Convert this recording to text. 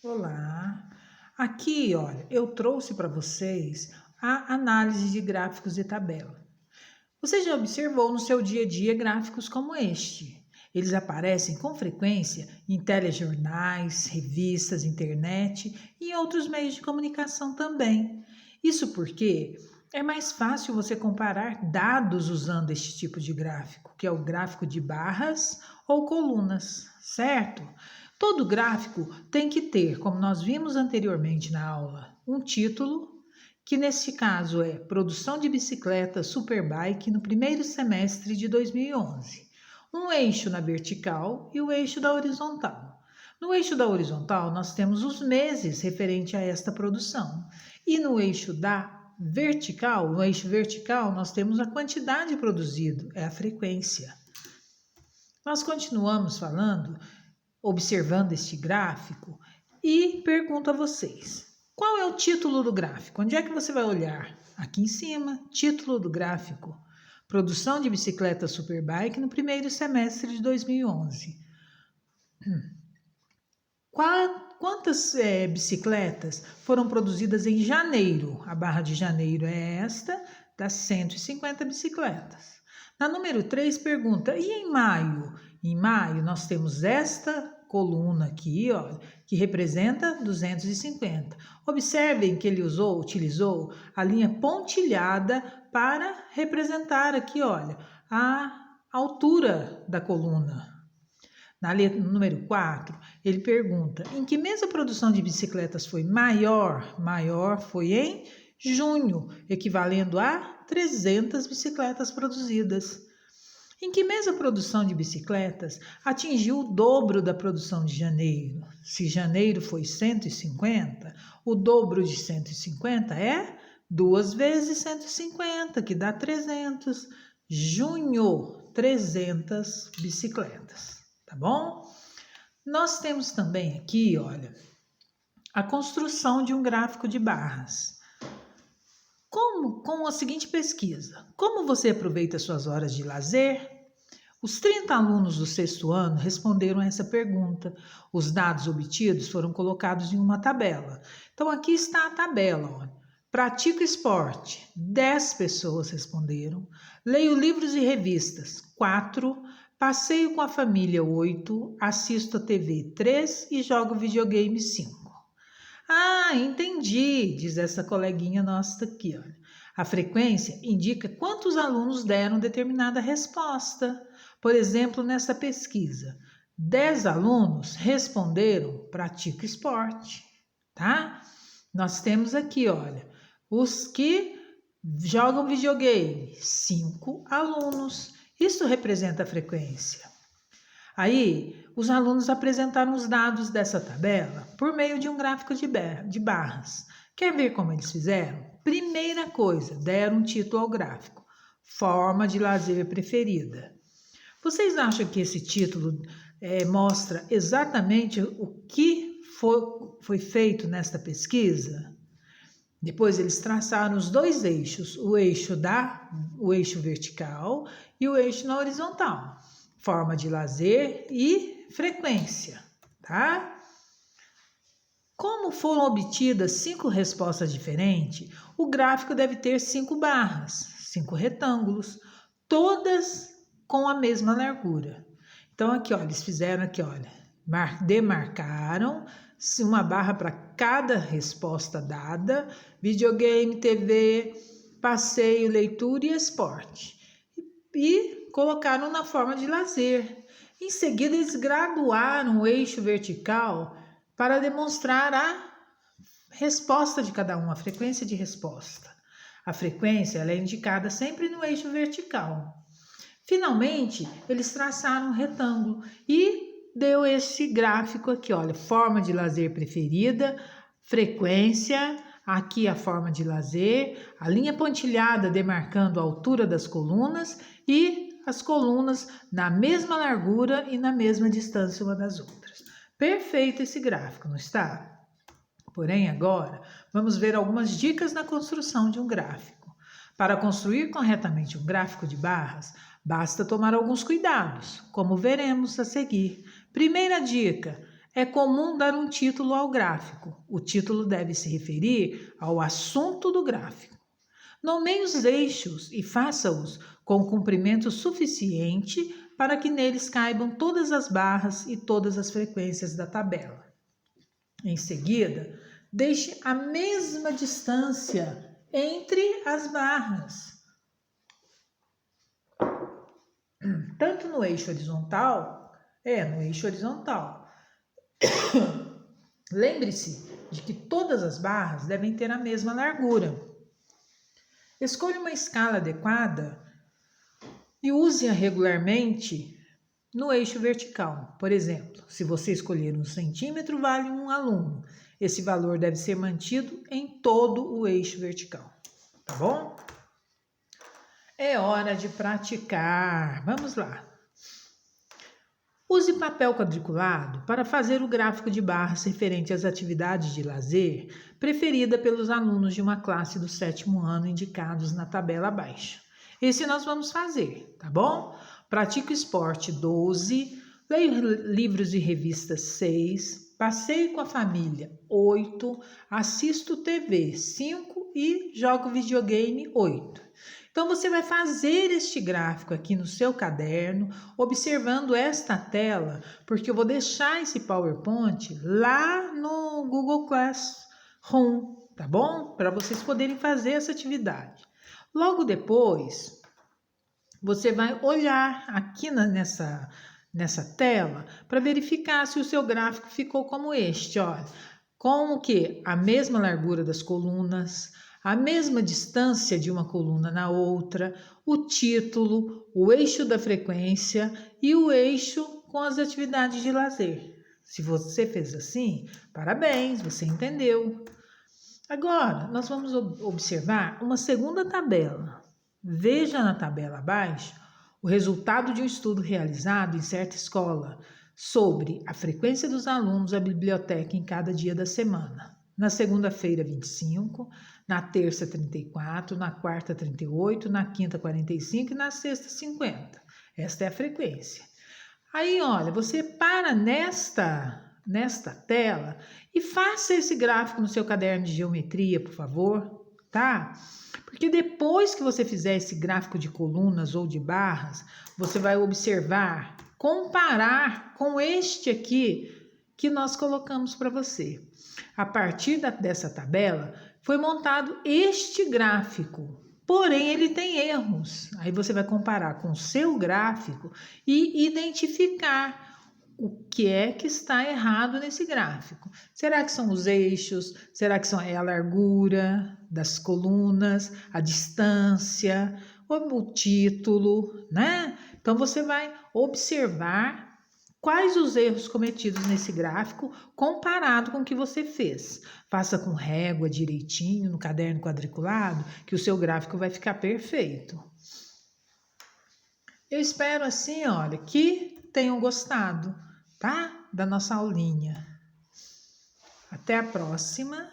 Olá! Aqui, olha, eu trouxe para vocês a análise de gráficos e tabela. Você já observou no seu dia a dia gráficos como este? Eles aparecem com frequência em telejornais, revistas, internet e em outros meios de comunicação também. Isso porque é mais fácil você comparar dados usando este tipo de gráfico, que é o gráfico de barras ou colunas, certo? Todo gráfico tem que ter, como nós vimos anteriormente na aula, um título, que neste caso é Produção de Bicicleta Superbike no primeiro semestre de 2011. Um eixo na vertical e o eixo da horizontal. No eixo da horizontal, nós temos os meses referente a esta produção. E no eixo vertical, nós temos a quantidade produzida, é a frequência. Nós continuamos falando, observando este gráfico e pergunto a vocês: qual é o título do gráfico? Onde é que você vai olhar? Aqui em cima, título do gráfico. Produção de bicicleta Superbike no primeiro semestre de 2011. Quantas bicicletas foram produzidas em janeiro? A barra de janeiro é esta, das 150 bicicletas. Na número 3 pergunta, e em maio? Em maio nós temos esta coluna aqui, ó, que representa 250. Observem que ele utilizou a linha pontilhada para representar aqui, olha, a altura da coluna. Na letra número 4, ele pergunta, em que mês a produção de bicicletas foi maior? Maior foi em junho, equivalendo a 300 bicicletas produzidas. Em que mês a produção de bicicletas atingiu o dobro da produção de janeiro? Se janeiro foi 150, o dobro de 150 é 2 vezes 150, que dá 300. Junho, 300 bicicletas, tá bom? Nós temos também aqui, olha, a construção de um gráfico de barras. Com a seguinte pesquisa: como você aproveita suas horas de lazer? Os 30 alunos do sexto ano responderam a essa pergunta. Os dados obtidos foram colocados em uma tabela. Então, aqui está a tabela. Ó. Pratico esporte, 10 pessoas responderam. Leio livros e revistas, 4. Passeio com a família, 8. Assisto a TV, 3. E jogo videogame, 5. Ah, entendi, diz essa coleguinha nossa aqui. Olha. A frequência indica quantos alunos deram determinada resposta. Por exemplo, nessa pesquisa, 10 alunos responderam pratico esporte, tá? Nós temos aqui, olha, os que jogam videogame, 5 alunos. Isso representa a frequência. Aí, os alunos apresentaram os dados dessa tabela por meio de um gráfico de barras. Quer ver como eles fizeram? Primeira coisa, deram um título ao gráfico. Forma de lazer preferida. Vocês acham que esse título mostra exatamente o que foi feito nesta pesquisa? Depois eles traçaram os dois eixos, o eixo vertical e o eixo na horizontal. Forma de lazer e frequência, tá? Como foram obtidas 5 respostas diferentes, o gráfico deve ter 5 barras, 5 retângulos, todas com a mesma largura. Então, aqui, ó, eles fizeram aqui, olha, demarcaram uma barra para cada resposta dada, videogame, TV, passeio, leitura e esporte. E colocaram na forma de lazer. Em seguida, eles graduaram o eixo vertical para demonstrar a resposta de cada um, a frequência de resposta. A frequência ela é indicada sempre no eixo vertical. Finalmente, eles traçaram um retângulo e deu esse gráfico aqui, olha, forma de lazer preferida, frequência, aqui a forma de lazer, a linha pontilhada demarcando a altura das colunas e as colunas na mesma largura e na mesma distância uma das outras. Perfeito esse gráfico, não está? Porém, agora, vamos ver algumas dicas na construção de um gráfico. Para construir corretamente um gráfico de barras, basta tomar alguns cuidados, como veremos a seguir. Primeira dica é comum dar um título ao gráfico. O título deve se referir ao assunto do gráfico. Nomeie os eixos e faça-os com comprimento suficiente para que neles caibam todas as barras e todas as frequências da tabela. Em seguida, deixe a mesma distância entre as barras, tanto no eixo horizontal, Lembre-se de que todas as barras devem ter a mesma largura. Escolha uma escala adequada e use-a regularmente no eixo vertical. Por exemplo, se você escolher 1 centímetro, vale 1 aluno. Esse valor deve ser mantido em todo o eixo vertical, tá bom? É hora de praticar. Vamos lá. Use papel quadriculado para fazer o gráfico de barras referente às atividades de lazer preferida pelos alunos de uma classe do 7º ano indicados na tabela abaixo. Esse nós vamos fazer, tá bom? Pratique o esporte 12, leia livros e revistas 6, passeio com a família 8, assisto TV 5 e jogo videogame 8. Então, você vai fazer este gráfico aqui no seu caderno, observando esta tela, porque eu vou deixar esse PowerPoint lá no Google Classroom, tá bom? Para vocês poderem fazer essa atividade. Logo depois, você vai olhar aqui nessa tela para verificar se o seu gráfico ficou como este, olha. Com o que? A mesma largura das colunas, a mesma distância de uma coluna na outra, o título, o eixo da frequência e o eixo com as atividades de lazer. Se você fez assim, parabéns, você entendeu. Agora, nós vamos observar uma segunda tabela. Veja na tabela abaixo o resultado de um estudo realizado em certa escola sobre a frequência dos alunos à biblioteca em cada dia da semana. Na segunda-feira, 25, na terça, 34, na quarta, 38, na quinta, 45 e na sexta, 50. Esta é a frequência. Aí, olha, você para nesta tela e faça esse gráfico no seu caderno de geometria, por favor, tá? Porque depois que você fizer esse gráfico de colunas ou de barras, você vai observar, comparar com este aqui que nós colocamos para você. A partir dessa tabela, foi montado este gráfico, porém ele tem erros. Aí você vai comparar com o seu gráfico e identificar o que é que está errado nesse gráfico. Será que são os eixos? Será que é a largura das colunas, a distância, o título, né? Então você vai observar quais os erros cometidos nesse gráfico comparado com o que você fez. Faça com régua direitinho no caderno quadriculado, que o seu gráfico vai ficar perfeito. Eu espero assim, olha, que tenham gostado, tá? Da nossa aulinha. Até a próxima.